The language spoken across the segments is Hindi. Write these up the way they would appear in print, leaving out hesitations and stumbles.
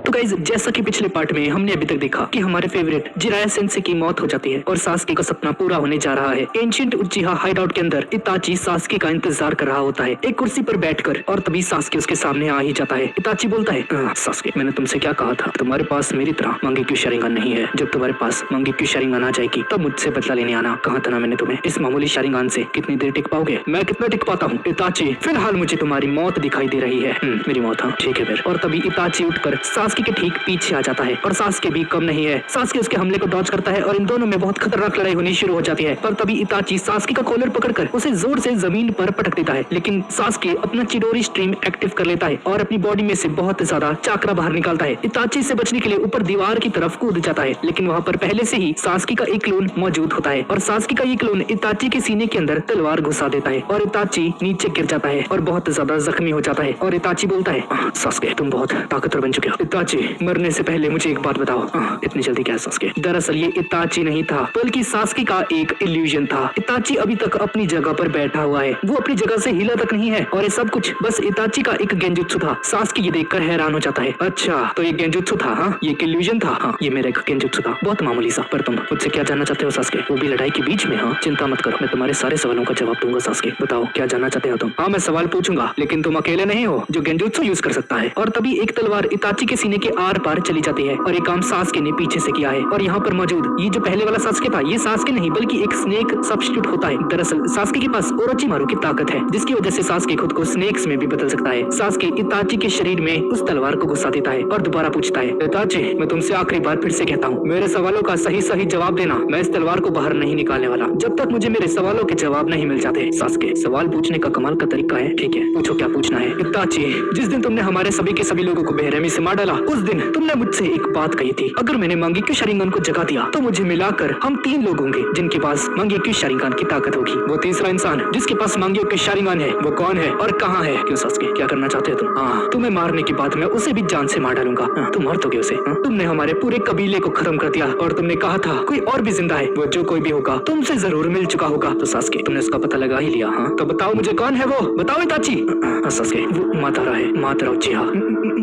तो गाइस, जैसा कि पिछले पार्ट में हमने अभी तक देखा कि हमारे फेवरेट जिराया सेंसे की मौत हो जाती है और सास्के का सपना पूरा होने जा रहा है। एंशिएंट उचिहा हाइडआउट के अंदर इताची सास्के का इंतजार कर रहा होता है एक कुर्सी पर बैठकर, और तभी सास्के उसके सामने आ ही जाता है। इताची बोलता है, सास्के, मैंने तुमसे क्या कहा था, तुम्हारे पास मेरी तरह मंगेक्यू शारिंगन नहीं है। जब तुम्हारे पास मंगेक्यू शारिंगन आ जाएगी तब मुझसे बदला लेने आना। कहा था ना मैंने तुम्हें, इस मामूली शारिंगन से कितनी देर टिक पाओगे? मैं कितना टिक पाता हूँ इताची? फिलहाल मुझे तुम्हारी मौत दिखाई दे रही है। मेरी मौत? हाँ ठीक है फिर। और तभी इताची उठकर सास्के के ठीक पीछे आ जाता है और सास्के भी कम नहीं है। सास्के उसके हमले को डॉज करता है और इन दोनों में बहुत खतरनाक लड़ाई होनी शुरू हो जाती है। पर तभी इताची सास्के का कॉलर पकड़कर उसे जोर से जमीन पर पटक देता है, लेकिन सास्के अपना चिडोरी स्ट्रीम एक्टिव कर लेता है और अपनी बॉडी में से बहुत ज्यादा चाकरा बाहर निकालता है। इताची से बचने के लिए ऊपर दीवार की तरफ कूद जाता है, लेकिन वहाँ पर पहले से ही सास्के का एक क्लोन मौजूद होता है और सास्के का ये क्लोन इताची के सीने के अंदर तलवार घुसा देता है और इताची नीचे गिर जाता है और बहुत ज्यादा जख्मी हो जाता है। और इताची बोलता है, सास्के तुम बहुत ताकतवर बन चुके हो। इताची, मरने से पहले मुझे एक बात बताओ। इतनी जल्दी क्या सास्के? दरअसल ये इताची नहीं था बल्कि सास्के का एक इल्यूजन था। इताची अभी तक अपनी जगह पर बैठा हुआ है, वो अपनी जगह से हिला तक नहीं है और ये सब कुछ बस इताची का एक गेंजुत्सु था। सास्के ये देखकर हैरान हो जाता है। अच्छा तो ये गेंजुत्सु था? हाँ ये एक इल्यूजन था। हाँ ये मेरा एक गेंजुत्सु था, बहुत मामूली सा। पर तुम मुझसे क्या जानना चाहते हो सास्के? वो भी लड़ाई के बीच में? हाँ चिंता मत करो, मैं तुम्हारे सारे सवालों का जवाब दूंगा सास्के। बताओ क्या जानना चाहते हो तुम? हाँ मैं सवाल पूछूंगा, लेकिन तुम अकेले नहीं हो जो गेंजुत्सु यूज कर सकता है। और तभी एक तलवार इताची के सीने के आर पार चली जाती है और ये काम सास्के ने पीछे से किया है। और यहाँ पर मौजूद ये जो पहले वाला सास्के था, ये सास्के नहीं बल्कि एक स्नेक सब्स्टिट्यूट होता है। दरअसल सास्के के पास ओरोचिमारू की ताकत है, जिसकी वजह से सास्के खुद को स्नेक्स में भी बदल सकता है। सास्के इताची के शरीर में उस तलवार को घुसा देता है और दोबारा पूछता है, इताची मैं तुमसे आखिरी बार फिर से कहता हूँ, मेरे सवालों का सही सही जवाब देना। मैं इस तलवार को बाहर नहीं निकालने वाला जब तक मुझे मेरे सवालों के जवाब नहीं मिल जाते। सास्के, सवाल पूछने का कमाल का तरीका है। ठीक है पूछो क्या पूछना है। इताची, जिस दिन तुमने हमारे सभी के सभी लोगों को बेरहमी से मार डाला, उस दिन तुमने मुझसे एक बात कही थी, अगर मैंने मंगेक्यू शारिंगन को जगा दिया तो मुझे मिलाकर हम 3 लोग होंगे जिनके पास मंगेक्यू शारिंगन की ताकत होगी। वो तीसरा इंसान जिसके पास मंगेक्यू शारिंगन है वो कौन है और कहाँ है? क्यों सास्के, क्या करना चाहते हो तुम? हाँ तुम्हें मारने के बाद मैं उसे भी जान से मार डालूंगा। तुम मार दोगे उसे? तुमने हमारे पूरे कबीले को खत्म कर दिया और तुमने कहा था कोई और भी जिंदा है, वो जो कोई भी होगा तुमसे जरूर मिल चुका होगा। तो सास्के तुमने उसका पता लगा ही लिया? हाँ तो बताओ मुझे कौन है वो, बताओ इताची। सास्के, वो मादारा है, मादारा उचिहा।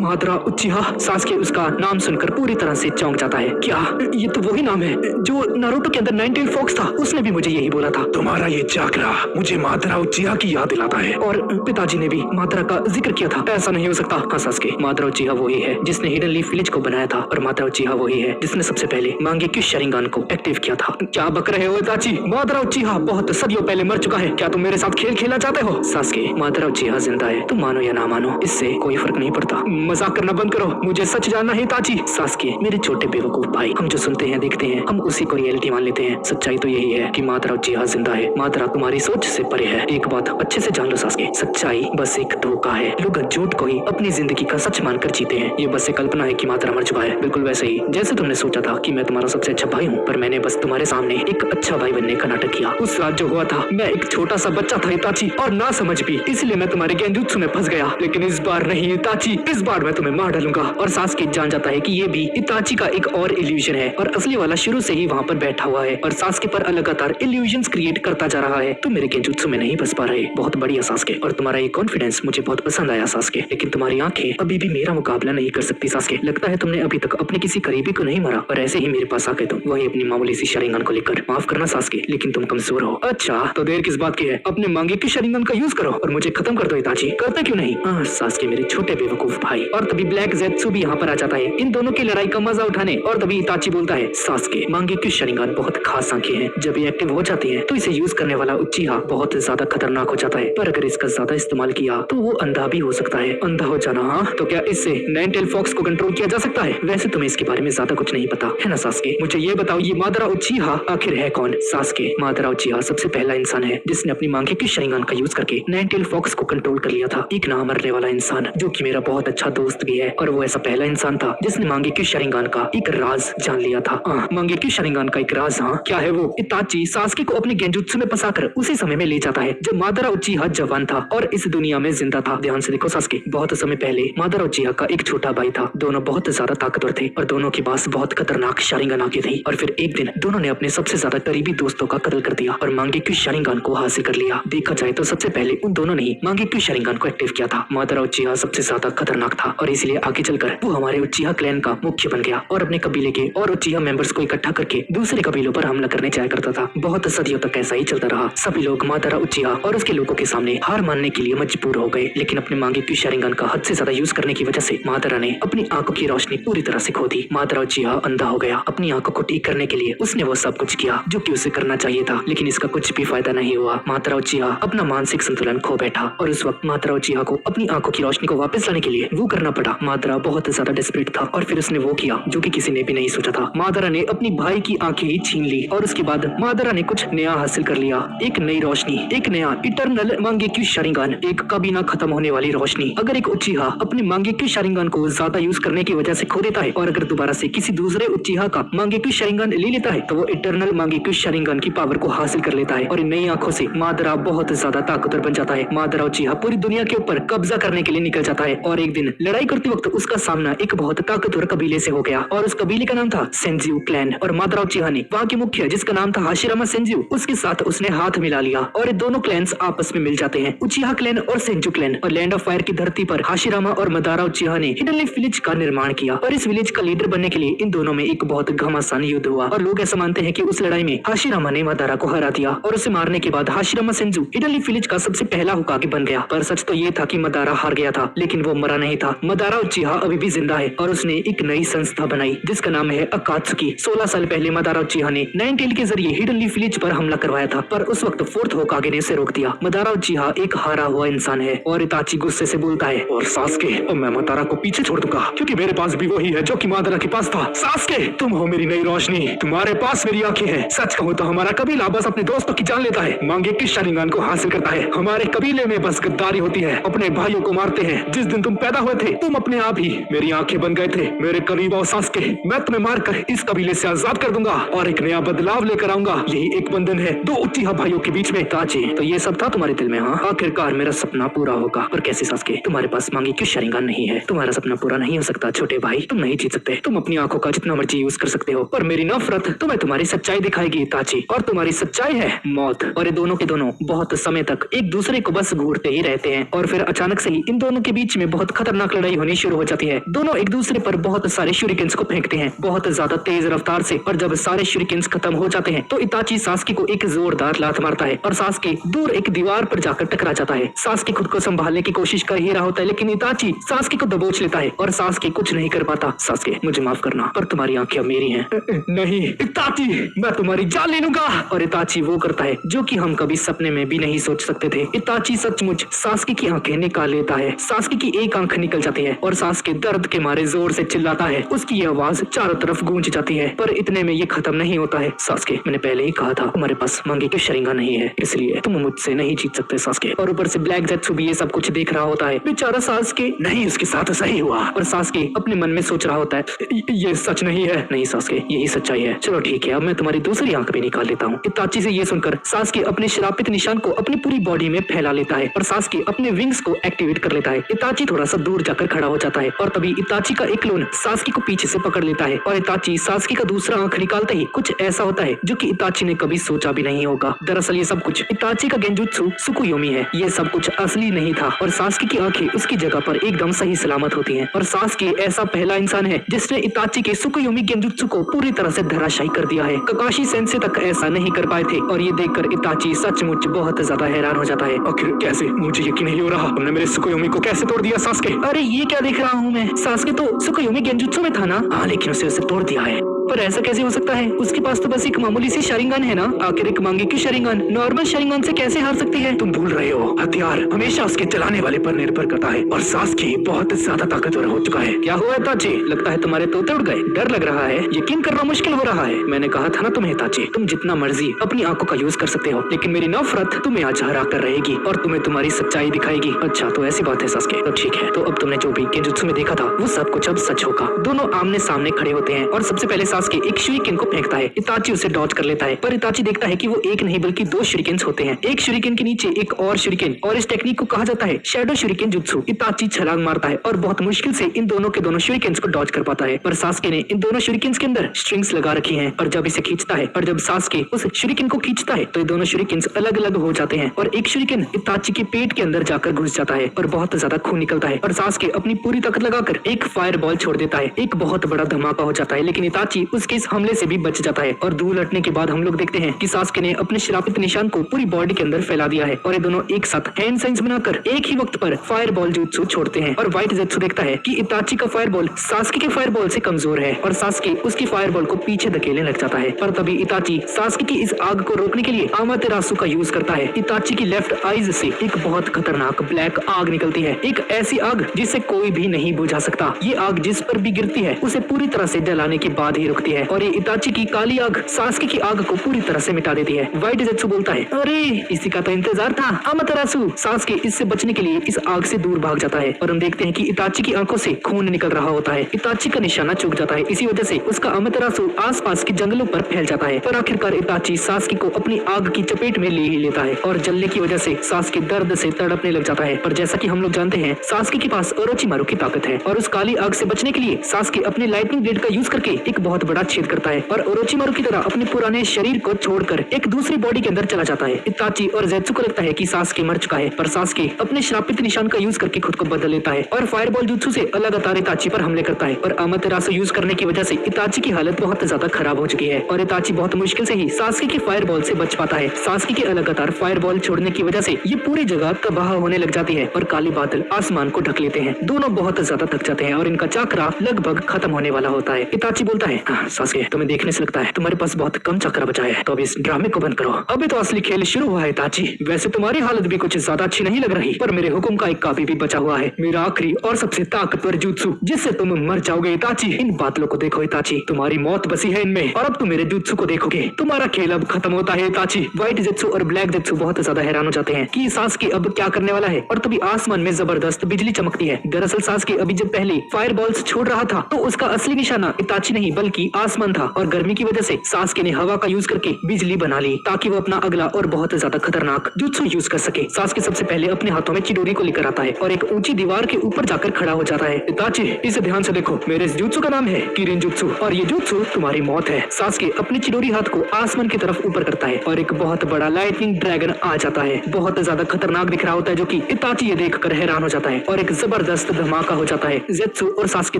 मादारा उचिहा? सास्के उसका नाम सुनकर पूरी तरह से चौंक जाता है। क्या ये तो वही नाम है जो नारुतो के अंदर नाइन टेल फॉक्स था, उसने भी मुझे यही बोला था। तुम्हारा ये चाकरा मुझे मादारा उचिहा की याद दिलाता है। और पिताजी ने भी मादारा का जिक्र किया था। ऐसा नहीं हो सकता। हाँ सास्के, मादारा उचिहा वही है जिसने हिडन लीफ विलेज को बनाया था और मादारा उचिहा वही है जिसने सबसे पहले मंगेक्यू शारिंगन को एक्टिव किया था। क्या बक रहे हो इताची? मादारा उचिहा बहुत सदियों पहले मर चुका है, क्या तुम मेरे साथ खेल खेलना चाहते हो? सास्के, मादारा उचिहा जिंदा है, तुम मानो या ना मानो इससे कोई फर्क नहीं पड़ता। मजाक करना बंद करो, मुझे सच जानना है इताची। सास्के, मेरे छोटे बेवकूफ भाई, हम जो सुनते हैं देखते हैं हम उसी को रियलिटी मान लेते हैं। सच्चाई तो यही है कि मादारा उचिहा जिंदा है। मादारा तुम्हारी सोच से परे है। एक बात अच्छे से जान लो सास्के, सच्चाई बस एक धोखा है। लोग झूठ को ही अपनी जिंदगी का सच मानकर जीते हैं। ये बस एक कल्पना है कि मादारा मर चुका है, बिल्कुल वैसे ही जैसे तुमने सोचा था कि मैं तुम्हारा सबसे अच्छा भाई हूँ, पर मैंने बस तुम्हारे सामने एक अच्छा भाई बनने का नाटक किया। उस रात जो हुआ था, मैं एक छोटा सा बच्चा था इताची और ना समझ भी, इसलिए मैं तुम्हारे गेंजुत्सु में फंस गया। लेकिन इस बार नहीं इताची, इस बार मैं तुम्हें मार डालूंगा। और सास्के जान जाता है कि ये भी इताची का एक और इल्यूजन है और असली वाला शुरू से ही वहाँ पर बैठा हुआ है और सास्के पर लगातार इल्यूजन्स क्रिएट करता जा रहा है। तुम मेरे गेंजुत्सु में नहीं फंस पा रहे, बहुत बढ़िया सास्के, और तुम्हारा ये कॉन्फिडेंस मुझे बहुत पसंद आया सास्के। लेकिन तुम्हारी आंखें अभी भी मेरा मुकाबला नहीं कर सकती सास्के। लगता है तुमने अभी तक अपने किसी करीबी को नहीं मारा और ऐसे ही मेरे पास आके तुम वही अपनी मामूली सी शारिंगन को लेकर। माफ करना सास्के, लेकिन तुम कमजोर हो। अच्छा तो देर किस बात की है, अपने मंगेक्यू शारिंगन का यूज करो और मुझे खत्म कर दो इताची। करते क्यों नहीं? सास्के मेरे छोटे बेवकूफ भाई। और तभी ब्लैक ज़ेत्सु भी यहाँ पर आ जाता है इन दोनों की लड़ाई का मजा उठाने। और तभी इताची बोलता है, सास्के, मंगेक्यू शारिंगन बहुत खास आंखें हैं, जब ये एक्टिव हो जाती हैं तो इसे यूज करने वाला उचिहा बहुत ज्यादा खतरनाक हो जाता है, पर अगर इसका ज्यादा इस्तेमाल किया तो वो अंधा भी हो सकता है। अंधा हो जाना? हाँ तो क्या इससे नाइन टेल फॉक्स को कंट्रोल किया जा सकता है? वैसे तुम्हें इसके बारे में ज्यादा कुछ नहीं पता है ना सास्के। मुझे ये बताओ ये मादारा उचिहा आखिर है कौन? सास्के, मादारा उचिहा सबसे पहला इंसान है जिसने अपनी मंगेक्यू शारिंगन का यूज करके नाइन टेल फॉक्स को कंट्रोल कर लिया था। एक ना मरने वाला इंसान जो कि मेरा बहुत अच्छा दोस्त भी है और वो ऐसा पहला इंसान था जिसने मांगेक्यू शारिंगान का एक राज जान लिया था। मांगेक्यू शारिंगान का एक राज, हाँ क्या है वो? इताची सास्के को अपने गेंजुत्सु में फंसाकर उसी समय में ले जाता है जब मादारा उचिहा जवान था और इस दुनिया में जिंदा था। ध्यान से देखो सास्के, बहुत समय पहले मादारा उचिहा का एक छोटा भाई था। दोनों बहुत ज्यादा ताकतवर थे और दोनों के पास बहुत खतरनाक शारिंगान आके थी। और फिर एक दिन दोनों ने अपने सबसे ज्यादा करीबी दोस्तों का कत्ल कर दिया और मांगेक्यू शारिंगान को हासिल कर लिया। देखा जाए तो सबसे पहले उन दोनों ने ही मांगेक्यू शारिंगान को एक्टिव किया था। मादारा उचिहा सबसे ज्यादा खतरनाक था और इसलिए आगे चलकर वो हमारे उचिहा क्लैन का मुख्य बन गया और अपने कबीले के और उचिहा मेंबर्स को इकट्ठा करके दूसरे कबीलों पर हमला करने जाया करता था। बहुत सदियों तक ऐसा ही चलता रहा। सभी लोग मादारा उचिहा और उसके लोगों के सामने हार मानने के लिए मजबूर हो गए, लेकिन अपने मांगेक्यू शारिंगान का हद से ज्यादा यूज करने की वजह से मादारा ने अपनी आंखों की रोशनी पूरी तरह से खो दी। मादारा उचिहा अंधा हो गया। अपनी आंखों को ठीक करने के लिए उसने वो सब कुछ किया जो कि उसे करना चाहिए था, लेकिन इसका कुछ भी फायदा नहीं हुआ। मादारा उचिहा अपना मानसिक संतुलन खो बैठा और उस वक्त मादारा उचिहा को अपनी आंखों की रोशनी को वापस लाने के लिए वो करना पड़ा। मादारा बहुत ज्यादा डेस्परेट था और फिर उसने वो किया जो कि किसी ने भी नहीं सोचा था। मादारा ने अपनी भाई की आंखें ही छीन ली और उसके बाद मादारा ने कुछ नया हासिल कर लिया, एक नई रोशनी, एक नया इटर्नल मांगेक्यू शारिंगान, एक कभी ना खत्म होने वाली रोशनी। अगर एक उचिहा अपने मांगेक्यू शारिंगान को ज्यादा यूज करने की वजह से खो देता है और अगर दोबारा से किसी दूसरे उचिहा का मांगेक्यू शारिंगान ले लेता है तो वो इटर्नल मांगेक्यू शारिंगान की पावर को हासिल कर लेता है और इन नई आंखों से मादारा बहुत ज्यादा ताकतवर बन जाता है। मादारा उचिहा पूरी दुनिया के ऊपर कब्जा करने के लिए निकल जाता है और एक दिन लड़ाई करते वक्त उसका सामना एक बहुत ताकतवर कबीले से हो गया और उस कबीले का नाम था सेंजियो क्लैन। और मादारा उचिहा ने वहाँ के मुखिया जिसका नाम था हाशिरामा सेंजियो, उसके साथ उसने हाथ मिला लिया और दोनों क्लैन्स आपस में मिल जाते हैं, उचिहा क्लैन और सेंजियो क्लैन। और लैंड ऑफ फायर की धरती पर हाशिरामा और मादारा उचिहा ने हिडन लीफ विलेज का निर्माण किया और इस विलेज का लीडर बनने के लिए इन दोनों में एक बहुत घमासान युद्ध हुआ और लोग ऐसा मानते हैं कि उस लड़ाई में हाशिरामा ने मादारा को हरा दिया और उसे मारने के बाद हाशिरामा सेंजियो हिडन लीफ विलेज का सबसे पहला होकागे बन गया। पर सच तो ये था कि मादारा हार गया था, लेकिन वो मरा नहीं था। मादारा उचिहा अभी भी जिंदा है और उसने एक नई संस्था बनाई जिसका नाम है अकात्सुकी। 16 साल पहले मादारा उचिहा ने नाइनटेल के जरिए हिडन लीफ विलेज पर हमला करवाया था, पर उस वक्त फोर्थ होकागे ने उसे रोक दिया। मादारा उचिहा एक हारा हुआ इंसान है और इताची गुस्से से बोलता है, और सास्के, और मैं मादारा को पीछे छोड़ दूंगा क्योंकि मेरे पास भी वही है जो कि मादारा के पास था। सास्के, तुम हो मेरी नई रोशनी, तुम्हारे पास मेरी आंखें हैं। सच कहूं तो हमारा कबीला बस अपने दोस्तों की जान लेता है, मांगेक्यू शारिंगान को हासिल करता है। हमारे कबीले में बस गद्दारी होती है, अपने भाइयों को मारते हैं। जिस दिन तुम पैदा हुए थे तुम अपने आप ही मेरी आंखें बन गए थे। मेरे करीब आओ सास्के, मैं तुम्हें मारकर इस कबीले से आजाद कर दूंगा और एक नया बदलाव लेकर आऊंगा। यही एक बंधन है दो उचिहा भाइयों के बीच में। ताची, तो ये सब था तुम्हारे दिल में? हाँ, आखिरकार मेरा सपना पूरा होगा। पर कैसे सास्के? तुम्हारे पास मांगेक्यू शारिंगान नहीं है, तुम्हारा सपना पूरा नहीं हो सकता छोटे भाई। तुम नहीं जीत सकते। तुम अपनी आंखों का जितना मर्जी यूज कर सकते हो, पर मेरी नफरत तुम्हें तुम्हारी सच्चाई दिखाएगी ताची, और तुम्हारी सच्चाई है मौत। और ये दोनों के दोनों बहुत समय तक एक दूसरे को बस घूरते ही रहते हैं और फिर अचानक से ही इन दोनों के बीच में बहुत खतरनाक लड़ाई होनी शुरू हो जाती है। दोनों एक दूसरे पर बहुत सारे शूरिकेन्स को फेंकते हैं बहुत ज्यादा तेज रफ्तार से, और जब सारे शूरिकेन्स खत्म हो जाते हैं तो इताची सास्के को एक जोरदार लात मारता है और सास्के दूर एक दीवार पर जाकर टकरा जाता है। सास्के खुद को संभालने की कोशिश कर ही रहा होता है, लेकिन इताची सास्के को दबोच लेता है और सास्के कुछ नहीं कर पाता। सास्के, मुझे माफ करना, पर तुम्हारी आंखें मेरी हैं। नहीं इताची, मैं तुम्हारी जान ले लूंगा। और इताची वो करता है जो कि हम कभी सपने में भी नहीं सोच सकते थे। इताची सचमुच सास्के की आंखें निकाल लेता है। सास्के की एक आंख निकल जाती है और सास्के दर्द के मारे जोर से चिल्लाता है। उसकी ये आवाज चारों तरफ गूंज जाती है, पर इतने में ये खत्म नहीं होता है। सास्के, मैंने पहले ही कहा था तुम्हारे पास मांगेक्यू शारिंगान नहीं है, इसलिए तुम मुझसे नहीं जीत सकते सास्के। और ऊपर से ब्लैक जेत्सु भी ये सब कुछ देख रहा होता है। बेचारा सास्के, नहीं उसके साथ सही हुआ। और सास्के अपने मन में सोच रहा होता है ये सच नहीं है। नहीं सास्के, यही सच्चाई है। चलो ठीक है, अब मैं तुम्हारी दूसरी आंख भी निकाल लेता हूँ। इताची से ये सुनकर सास्के अपने श्रापित निशान को अपनी पूरी बॉडी में फैला लेता है और सास्के अपने विंग्स को एक्टिवेट कर लेता है। इताची थोड़ा सा दूर जाकर खड़ा हो जाता है और तभी इताची का एक क्लोन सास्के को पीछे से पकड़ लेता है और इताची सास्के का दूसरा आंख निकालते ही कुछ ऐसा होता है जो कि इताची ने कभी सोचा भी नहीं होगा। दरअसल ये सब कुछ इताची का गेंजुत्सु सुकुयोमी है। ये सब कुछ असली नहीं था और सास्के की आंखें उसकी जगह पर एकदम सही सलामत होती हैं। और सास्के ऐसा पहला इंसान है जिसने इताची के सुकुयोमी गेंजुत्सु को पूरी तरह से धराशायी कर दिया है। ककाशी सेंसे तक ऐसा नहीं कर पाए थे और ये देखकर इताची सचमुच बहुत ज्यादा हैरान हो जाता है। आखिर कैसे? मुझे यकीन नहीं हो रहा, तुमने मेरे सुकुयोमी को कैसे तोड़ दिया सास्के? अरे ये क्या देख रहा हूँ मैं? सास्के तो सुकुयोमी गेंजुत्सु में था ना? हाँ, लेकिन उसे तोड़ दिया है। पर ऐसा कैसे हो सकता है? उसके पास तो बस एक मामूली सी शारिंगान है ना। आखिर एक मांगे की शारिंगान नॉर्मल शारिंगान से कैसे हार सकती है? तुम भूल रहे हो, हथियार हमेशा उसके चलाने वाले पर निर्भर करता है और सास्की बहुत ज्यादा ताकतवर हो चुका है। क्या हुआ ताची? लगता है तुम्हारे तोते उड़ गए। डर लग रहा है, यकीन करना मुश्किल हो रहा है। मैंने कहा था ना तुम्हें ताची, तुम जितना मर्जी अपनी आंखों का यूज कर सकते हो, लेकिन मेरी नफरत तुम्हें आज हरा कर रहेगी और तुम्हें तुम्हारी सच्चाई दिखाएगी। अच्छा तो ऐसी बात है सास्के, तो ठीक है। तो अब तुमने जो भी केजुत्सु में देखा था वो सब कुछ अब सच होगा। दोनों आमने सामने खड़े होते हैं और सबसे पहले सास्के एक शूरिकेन को फेंकता है। इताची उसे डॉज कर लेता है, पर इताची देखता है कि वो एक नहीं बल्कि दो शूरिकेन्स होते हैं। एक शूरिकेन के नीचे एक और शूरिकेन, और इस टेक्निक को कहा जाता है शैडो शूरिकेन जुत्सु। इताची छलांग मारता है और बहुत मुश्किल से इन दोनों के दोनों शूरिकेन्स को डॉज कर पाता है, पर सास्के ने इन दोनों शूरिकेन्स के अंदर स्ट्रिंग्स लगा रखी हैं और जब इसे खींचता है और जब सास्के उस शूरिकेन को खींचता है तो ये दोनों शूरिकेन्स अलग अलग हो जाते हैं और एक शूरिकेन इताची के पेट के अंदर जाकर घुस जाता है और बहुत ज्यादा खून निकलता है और सास्के अपनी पूरी ताकत लगाकर एक फायर बॉल छोड़ देता है। एक बहुत बड़ा धमाका हो जाता है, लेकिन इताची उसके इस हमले से भी बच जाता है और दूर हटने के बाद हम लोग देखते हैं कि सास्के ने अपने श्रापित निशान को पूरी बॉडी के अंदर फैला दिया है और ये दोनों एक साथ हैंड साइंस बनाकर एक ही वक्त पर फायर बॉल जुत्सु छोड़ते हैं। और व्हाइट जेत्सु देखता है कि इताची का फायर बॉल सास्के के फायर बॉल से कमजोर है और सास्के उसकी फायर बॉल को पीछे धकेलने लग जाता है। पर तभी इताची सास्के की इस आग को रोकने के लिए आमातेरासु का यूज करता है। इताची की लेफ्ट आईज से एक बहुत खतरनाक ब्लैक आग निकलती है, एक ऐसी आग जिसे कोई भी नहीं बुझा सकता। ये आग जिस पर भी गिरती है उसे पूरी तरह से जलाने के बाद ही रुकती है और ये इताची की काली आग सास्के की आग को पूरी तरह से मिटा देती है। व्हाइट जेत्सु बोलता है, अरे इसी का तो इंतजार था आमातेरासु। सास्के इससे बचने के लिए इस आग से दूर भाग जाता है और हम देखते हैं कि इताची की आंखों से खून निकल रहा होता है। इताची का निशाना चूक जाता है, इसी वजह से उसका आमातेरासु आसपास के जंगलों पर फैल जाता है। पर आखिरकार इताची सास्के को अपनी आग की चपेट में ले ही लेता है और जलने की वजह से सास्के दर्द से तड़पने लग जाता है। पर जैसा कि हम लोग जानते हैं सास्के के पास ओरोचिमारू की ताकत है और उस काली आग से बचने के लिए सास्के अपने लाइटनिंग ब्लेड का यूज करके एक बहुत बड़ा छेद करता है और ओरोचिमारू की तरह अपने पुराने शरीर को छोड़कर एक दूसरी बॉडी के अंदर चला जाता है। इताची और जेत्सु को लगता है कि सास्के मर चुका है, पर सास्के अपने श्रापित निशान का यूज करके खुद को बदल लेता है और फायरबॉल जुत्सु से लगातार इताची पर हमले करता है। पर आमातेरासु यूज करने की वजह से इताची की हालत बहुत ज्यादा खराब हो चुकी है और इताची बहुत मुश्किल से ही सास्के की फायरबॉल से बच पाता है। सास्के के लगातार फायरबॉल छोड़ने की वजह से ये पूरी जगह तबाह होने लग जाती है और काले बादल आसमान को ढक लेते हैं। दोनों बहुत ज्यादा थक जाते हैं और इनका चक्रा लगभग खत्म होने वाला होता है। इताची बोलता है, सास्के तुम्हें देखने से लगता है तुम्हारे पास बहुत कम चक्रा बचा है, तो अब इस ड्रामे को बंद करो। अभी तो असली खेल शुरू हुआ है इताची। वैसे तुम्हारी हालत भी कुछ ज्यादा अच्छी नहीं लग रही, पर मेरे हुक्म का एक काफी भी बचा हुआ है, मेरा आखिरी और सबसे ताकतवर जुत्सु जिससे तुम मर जाओगे इताची। इन बादलों को देखो इताची, तुम्हारी मौत बसी है इनमें और अब तुम मेरे जुत्सु को देखोगे। तुम्हारा खेल अब खत्म होता है इताची। व्हाइट जेत्सु और ब्लैक जेत्सु बहुत ज्यादा हैरान हो जाते हैं कि सास्के अब क्या करने वाला है और तभी आसमान में जबरदस्त बिजली चमकती है। दरअसल सास्के अभी जब पहले फायर बॉल्स छोड़ रहा था तो उसका असली निशाना इताची नहीं बल्कि आसमान था और गर्मी की वजह से सास्के ने हवा का यूज करके बिजली बना ली ताकि वो अपना अगला और बहुत ज्यादा खतरनाक जुत्सु यूज कर सके। सास्के सबसे पहले अपने हाथों में चिडोरी को लेकर आता है और एक ऊंची दीवार के ऊपर जाकर खड़ा हो जाता है। इताची इसे ध्यान से देखो, मेरे इस जुत्सु का नाम है किरिन जुत्सु और ये जुत्सु तुम्हारी मौत है। सास्के अपने चिडोरी हाथ को आसमान की तरफ ऊपर करता है और एक बहुत बड़ा लाइटनिंग ड्रैगन आ जाता है। बहुत ज्यादा खतरनाक दिख रहा होता है जो कि इताची ये देखकर हैरान हो जाता है और एक जबरदस्त धमाका हो जाता है। जेत्सु और सास्के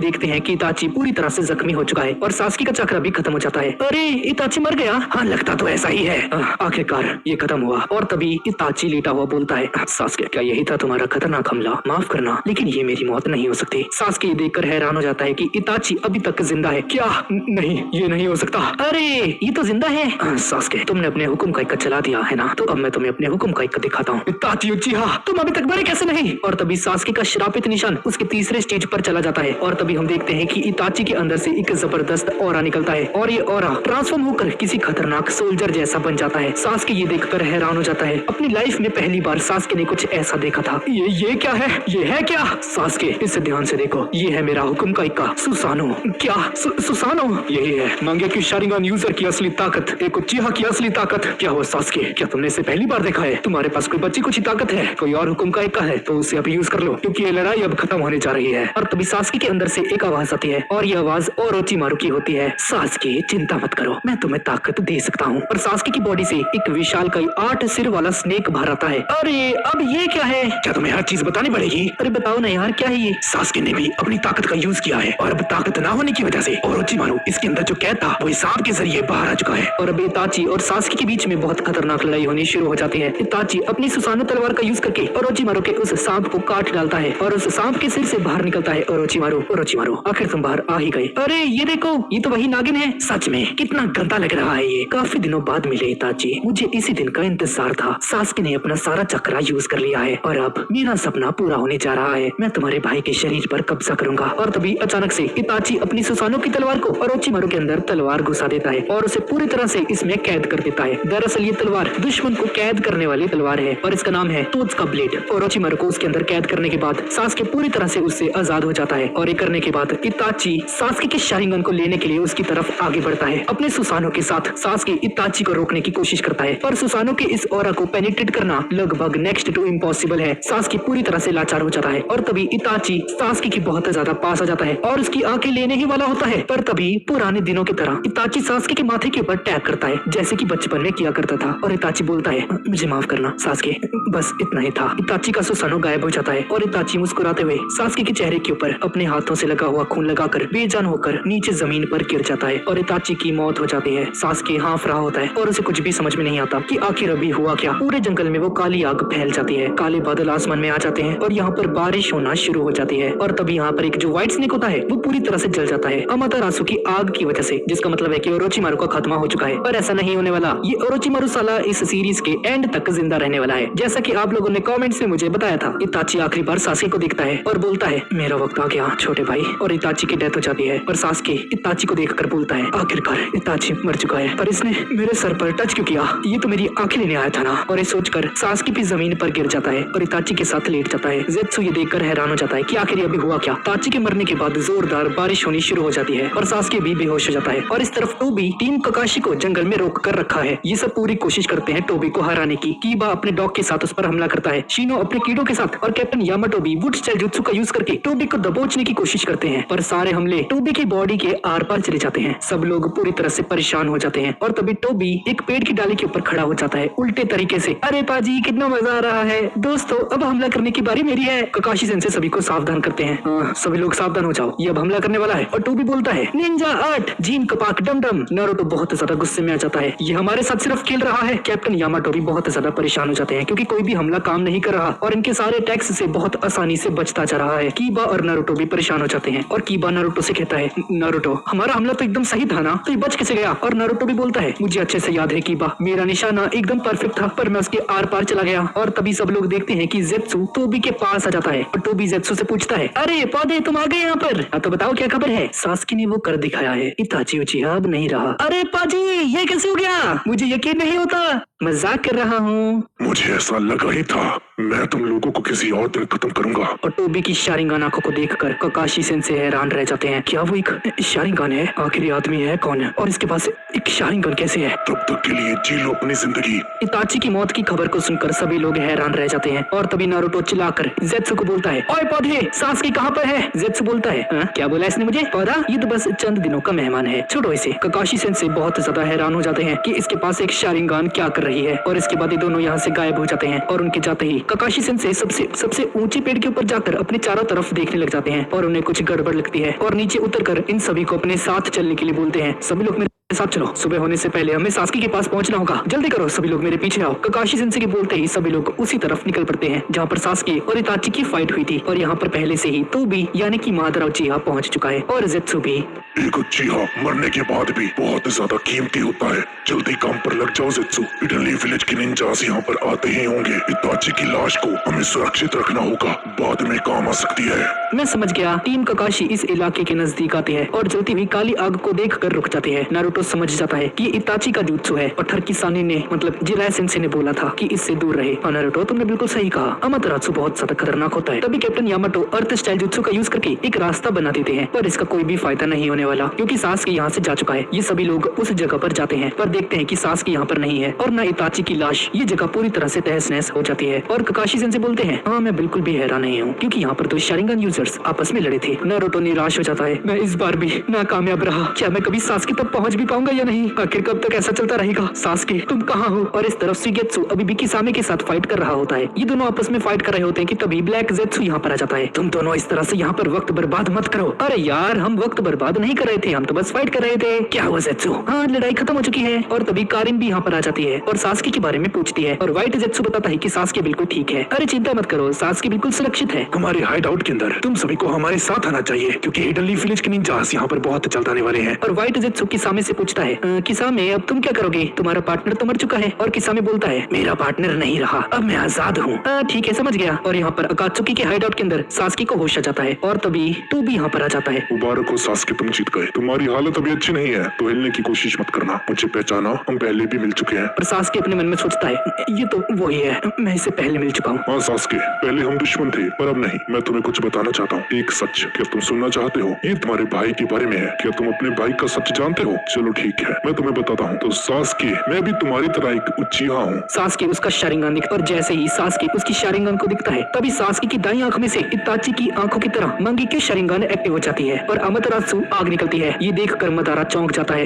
देखते हैं कि इताची पूरी तरह से जख्मी हो चुका है और सास्के का चक्र भी खत्म हो जाता है। अरे इताची मर गया? हाँ लगता तो ऐसा ही है। आखिरकार ये खत्म हुआ और तभी इताची लेटा हुआ बोलता है, सास्के क्या यही था तुम्हारा खतरनाक हमला? माफ करना लेकिन ये मेरी मौत नहीं हो सकती। सास्के ये देखकर हैरान हो जाता है कि इताची अभी तक जिंदा है। क्या? नहीं ये नहीं हो सकता। अरे ये तो जिंदा है। सास्के तुमने अपने हुक्म का इक्का चला दिया है ना, तो अब मैं तुम्हें अपने हुक्म का इक्का दिखाता हूँ। इताची उच्चिहा तुम अभी तक मरे कैसे नहीं? और तभी सास्के का श्रापित निशान उसके तीसरे स्टेज पर चला जाता है और तभी हम देखते हैं कि इताची के अंदर से एक जबरदस्त ऑरा निकलता है और ये ऑरा ट्रांसफॉर्म होकर किसी खतरनाक सोल्जर जैसा बन जाता है। सास्के ये देखकर हैरान हो जाता है। अपनी लाइफ में पहली बार सास्के ने कुछ ऐसा देखा था। ये क्या है? ये है क्या? सास्के इसे ध्यान से देखो, ये है मेरा हुक्म का इक्का सुसानो। क्या? सुसानो यही है मांगेक्यू शारिंगान यूजर की असली ताकत, एक उच्चिहा की असली ताकत। क्या हुआ सास्के, क्या तुमने इसे पहली बार देखा है? तुम्हारे पास कोई बच्ची कुछ ताकत है? कोई और हुक्म का इक्का है तो उसे अभी यूज कर लो क्योंकि ये लड़ाई अब खत्म होने जा रही है। और तभी सास्के के अंदर से एक आवाज आती है और ये आवाज ओरोचिमारू की होती है। सास्के चिंता मत करो, मैं तुम्हें ताकत दे सकता हूँ। और सास्के की बॉडी से एक विशालकाय 8 सिर वाला स्नेक बाहर आता है। अरे अब ये क्या है? क्या तुम्हें हर चीज बतानी पड़ेगी? अरे बताओ ना यार, क्या है ये? सास्के ने भी अपनी ताकत का यूज किया है और अब ताकत ना होने की वजह से ओरोचिमारू इसके अंदर जो कैद था वो सांप के जरिए बाहर आ चुका है और अब इताची और सास्के के बीच में बहुत खतरनाक लड़ाई होनी शुरू हो जाती है। इताची अपनी सुसानो तलवार का यूज करके ओरोचिमारू के उस सांप को काट डालता है और उस सांप के सिर से बाहर निकलता है ओरोचिमारू। ओरोचिमारू आखिर तुम बाहर आ ही गए। अरे ये देखो, ये तो वही नागिन है। सच में कितना गंदा लग रहा है ये। काफी दिनों बाद मिले इताची। मुझे इसी दिन का इंतजार था। सास्के ने अपना सारा चक्रा यूज कर लिया है और अब मेरा सपना पूरा होने जा रहा है। मैं तुम्हारे भाई के शरीर पर कब्जा करूंगा। और तभी अचानक से इताची अपनी सुसानो की तलवार को ओरोचिमारू के अंदर तलवार घुसा देता है और उसे पूरी तरह से इसमें कैद कर देता है। दरअसल ये तलवार दुश्मन को कैद करने वाली तलवार है और इसका नाम है तोत्स का ब्लेड। ओरोचिमारू को उसके अंदर कैद करने के बाद सास्के पूरी तरह से उससे आजाद हो जाता है और ये करने के बाद इताची सास्के के शारिंगन को लेने के लिए उसकी तरफ आगे बढ़ता है। अपने सुसानो के साथ सास्के इताची को रोकने की कोशिश करता है, पर सुसानो के इस ऑरा को पेनिट्रेट करना लगभग नेक्स्ट टू इम्पॉसिबल है। सास्के पूरी तरह से लाचार हो जाता है और तभी इताची सास्के की बहुत ज्यादा पास आ जाता है और उसकी आंखें लेने ही वाला होता है। पर तभी पुराने दिनों की तरह इताची सास्के के माथे के ऊपर टैप करता है, जैसे कि बचपन में किया करता था। और इताची बोलता है, मुझे माफ करना सास्के, बस इतना ही था। इताची का सुसानो गायब हो जाता है और इताची मुस्कुराते हुए सास्के के चेहरे के ऊपर अपने हाथों से लगा हुआ खून लगाकर बेजान होकर नीचे जमीन पर गिर जाता है और इताची की मौत हो जाती है। सास्के हाँफ रहा होता है और उसे कुछ भी समझ में नहीं आता कि आखिर अभी हुआ क्या। पूरे जंगल में वो काली आग फैल जाती है, काले बादल आसमान में आ जाते हैं और यहाँ पर बारिश होना शुरू हो जाती है। और तभी यहाँ पर एक जो व्हाइट स्नेक होता है वो पूरी तरह से जल जाता है अमातेरासु की आग की वजह से, जिसका मतलब है कि ओरोचिमारू का खात्मा हो चुका है। पर ऐसा नहीं होने वाला। ये ओरोचिमारू साला इस सीरीज के एंड तक जिंदा रहने वाला है, जैसा कि आप लोगों ने कमेंट्स में मुझे बताया था। इताची आखिरी बार सास्के को देखता है और बोलता है, मेरा वक्त आ गया छोटे भाई। और इताची की डेथ हो जाती है और सास्के इताची को देखकर बोलता है, आखिरकार इताची मर चुका है, पर इसने मेरे सर पर टच क्यों किया? ये तो मेरी आंखें लेने आया था ना। और ये सोचकर सास्के भी जमीन पर गिर जाता है और इताची के साथ लेट जाता है। जेत्सु ये देखकर हैरान हो जाता है कि आखिर अभी हुआ क्या। इताची के मरने के बाद जोरदार बारिश होनी शुरू हो जाती है और सास्के भी बेहोश हो जाता है। और इस तरफ टोबी टीम काकाशी को जंगल में रोक कर रखा है। ये सब पूरी कोशिश करते हैं टोबी को हराने की। कीबा अपने डॉग के साथ उस पर हमला करता है, शिनो अपने कीड़ों के साथ और कैप्टन यामाटो भी वुड स्टाइल जुत्सु का यूज करके टोबी को दबोचने की कोशिश करते हैं। पर सारे हमले टोबी की बॉडी के आर पार चले जाते हैं। सब लोग पूरी तरह से परेशान हो जाते हैं और तभी टोबी एक पेड़ की डाली के ऊपर खड़ा हो जाता है उल्टे तरीके से। अरे पाजी कितना मजा आ रहा है दोस्तों, अब हमला करने की बारी मेरी है। काकाशी सेंसे सभी को सावधान करते हैं, सभी लोग सावधान हो जाओ, ये अब हमला करने वाला है। और टोबी बोलता है, निंजा आर्ट जीन कपाक डम डम। नारुतो बहुत ज्यादा गुस्से में आ जाता है, ये हमारे साथ सिर्फ खेल रहा है। कैप्टन यामाटो भी बहुत ज्यादा परेशान हो जाते हैं क्योंकि कोई भी हमला काम नहीं कर रहा और इनके सारे टैक्स से बहुत आसानी से बचता जा रहा है। कीबा और नारुतो भी परेशान हो जाते हैं और कीबा नारुतो से कहता है, नारुतो हमारा हमला तो एकदम सही था ना, तो ये बच कैसे गया? और नारुतो भी बोलता है, मुझे अच्छे से याद है कीबा, मेरा निशाना एकदम परफेक्ट था पर मैं उसके आर पार चला गया। और तभी सब लोग देखते हैं कि जेत्सु टोबी के पास आ जाता है और टोबी जेत्सु से पूछता है, अरे पौधे तुम आ गए यहाँ पर, तो बताओ क्या खबर है? सास्के ने वो कर दिखाया है, इताची उचिहा अब नहीं रहा। अरे पाजी ये कैसे हो गया? मुझे यकीन नहीं होता, मजाक कर रहा हूँ। मुझे ऐसा लगा ही था, मैं तुम लोगों को किसी और दिन खत्म करूंगा। और टोबी की शारिंगान आंखों को देखकर काकाशी सेंसे हैरान रह जाते हैं। क्या वो एक शारिंगान है? आखिर आदमी है कौन है और इसके पास एक शारिंगान कैसे है? तब तक के लिए जी लो अपनी जिंदगी। इताची की मौत की खबर को सुनकर सभी लोग हैरान रह जाते हैं और तभी नारुतो चिल्लाकर जेत्सु को बोलता है, ओए पौधे सास्के कहाँ पर है? जेत्सु बोलता है, क्या बोला इसने मुझे? पौधा ये तो बस चंद दिनों का मेहमान है, छोड़ो इसे। काकाशी सेंसे बहुत ज्यादा हैरान हो जाते हैं कि इसके पास एक शारिंगान क्या कर रही है और इसके बाद ये दोनों यहाँ से गायब हो जाते हैं। और उनके जाते ही काकाशी सेंसे सबसे ऊंचे पेड़ के ऊपर जाकर अपने चारों तरफ देखने लग जाते हैं और उन्हें कुछ गड़बड़ लगती है और नीचे उतरकर इन सभी को अपने साथ चलने के लिए बोलते हैं, सभी लोग मेरे साथ चलो, सुबह होने से पहले हमें सास्के के पास पहुंचना होगा, जल्दी करो, सभी लोग मेरे पीछे आओ। काकाशी सेंसे के बोलते ही सभी लोग उसी तरफ निकल पड़ते हैं जहाँ पर सास्के और इताची की फाइट हुई थी। और यहाँ पर पहले से ही टोबी यानी कि मादरा उचिहा पहुंच चुका है और जेत्सु भी। एक उचिहा मरने के बाद भी बहुत ज्यादा कीमती होता है, जल्दी काम पर लग जाओ जेत्सु। इडनली विलेज के निंजास यहाँ पर आते ही होंगे, इताची की लाश को हमें सुरक्षित रखना होगा, बाद में काम आ सकती है। मैं समझ गया। टीम काकाशी इस इलाके के नजदीक आते हैं और जलती हुई काली आग को देखकर रुक जाते हैं। नारुतो समझ जाता है कि इताची का जुत्सु है। पत्थर की सानी ने मतलब जिराय सेंसे ने बोला था कि इससे दूर रहे। नारुतो तुमने बिल्कुल सही कहा, अमातेरासु बहुत ज्यादा खतरनाक होता है। तभी कैप्टन यामाटो अर्थ स्टाइल जुत्सु का यूज करके एक रास्ता बना देते हैं, पर इसका कोई भी फायदा नहीं होने वाला क्योंकि सास्के यहाँ से जा चुका है। ये सभी लोग उस जगह पर जाते हैं पर देखते हैं कि सास्के यहाँ पर नहीं है और न इताची की लाश। ये जगह पूरी तरह से तहस नहस हो जाती है और काकाशी सेंसे बोलते हैं, हाँ मैं बिल्कुल भी हैरान नहीं हूँ क्योंकि यहाँ पर दो शारिंगान यूजर्स आपस में लड़े थे। नारुतो निराश हो जाता है, मैं इस बार भी नाकामयाब रहा, क्या मैं कभी सास्के तक पहुँच भी भी पाऊंगा या नहीं? आखिर कब तक ऐसा चलता रहेगा? सास्के तुम कहाँ हो? और इस तरफ सुगेत्सु अभी भी किसामे के साथ फाइट कर रहा होता है। ये दोनों आपस में फाइट कर रहे होते हैं कि तभी ब्लैक जेत्सु यहाँ पर आ जाता है। तुम दोनों इस तरह से यहाँ पर वक्त बर्बाद मत करो। अरे यार हम वक्त बर्बाद नहीं कर रहे थे, हम तो बस फाइट कर रहे थे। क्या हुआ जेत्सु? हाँ लड़ाई खत्म हो चुकी है। और तभी कारिन भी यहाँ पर आ जाती है और सास्के के बारे में पूछती है और व्हाइट जेत्सु बताता है कि सास्के बिल्कुल ठीक है। अरे चिंता मत करो, सास्के बिल्कुल सुरक्षित है। हमारे हाइड आउट के अंदर तुम सभी को हमारे साथ आना चाहिए क्योंकि हिडन लीफ विलेज के निंजास यहाँ पर बहुत जल्द आने वाले हैं। और व्हाइट जेत्सु किसामे से पूछता है किसामे अब तुम क्या करोगे? तुम्हारा पार्टनर तो मर चुका है। और किसामे बोलता है मेरा पार्टनर नहीं रहा, अब मैं आजाद हूँ। ठीक है समझ गया। और यहाँ पर अकात्सुकी के हाइड आउट के अंदर सास्के को होश आ जाता है और तभी तू भी यहाँ पर आ जाता है। मुबारक हो सास्के, तुम जीत गए। तुम्हारी हालत अभी अच्छी नहीं है तो हिलने की कोशिश मत करना। मुझे पहचाना, हम पहले भी मिल चुके हैं। और सास्के अपने मन में सोचता है ये तो वही है, मैं इससे पहले मिल चुका हूँ। हाँ सास्के, पहले हम दुश्मन थे पर अब नहीं। मैं तुम्हें कुछ बताना चाहता हूँ, एक सच। क्या तुम सुनना चाहते हो? ये तुम्हारे भाई के बारे में है। क्या तुम अपने भाई का सच जानते हो? चलो ठीक है, मैं तुम्हें बताता हूँ। तो सास्के, मैं भी तुम्हारी तरह एक उच्चीहा हूँ। सास्के उसका शारिंगान दिखता और जैसे ही सास्के उसकी शारिंगान को दिखता है तभी सास्के की दाईं आंख में से इताची की आंखों की तरह मंगी की शारिंगान एक्टिव हो जाती है और अमातेरासु आग निकलती है। ये देखकर मदारा चौंक जाता है